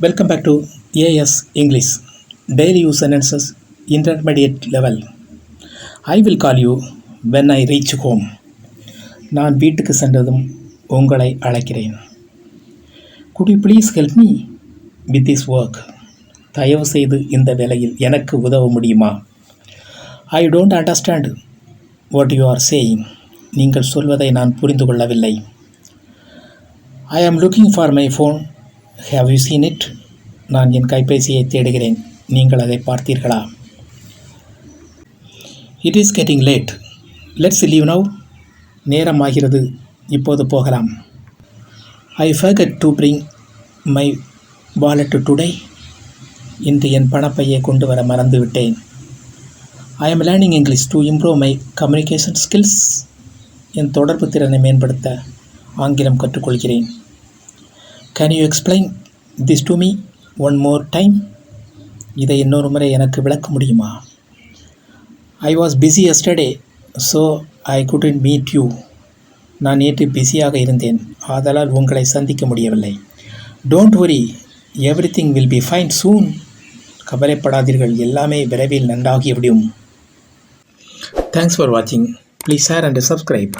Welcome back to AS English Daily Use Sentences Intermediate Level. I will call you when I reach home. நான் வீட்டுக்கு சென்றதும் உங்களை அழைக்கிறேன். Could you please help me with this work? தயவு செய்து இந்த வேலையில் எனக்கு உதவ முடியுமா? I don't understand what you are saying. நீங்கள் சொல்வதை நான் புரிந்து கொள்ளவில்லை. I am looking for my phone. Have you seen it? நான் என் கைபேசியை தேடுகிறேன். நீங்கள் அதை பார்த்தீர்களா? It is getting late. Let's leave now. நேரம் ஆகிறது, இப்போது போகலாம். I forgot to bring my wallet today. இன்று என் பணப்பையை கொண்டு வர மறந்துவிட்டேன். I am learning English to improve my communication skills. என் தொடர்பு திறனை மேம்படுத்த ஆங்கிலம் கற்றுக்கொள்கிறேன். Can you explain this to me one more time? இதை இன்னொரு முறை எனக்கு விளக்க முடியுமா? I was busy yesterday, so I couldn't meet you. நான் நேற்று பிஸியாக இருந்தேன், ஆதலால் உங்களை சந்திக்க முடியவில்லை. Don't worry, everything will be fine soon. கவலைப்படாதீர்கள், எல்லாமே விரைவில் நன்றாகிவிடும். Thanks for watching. Please share and subscribe.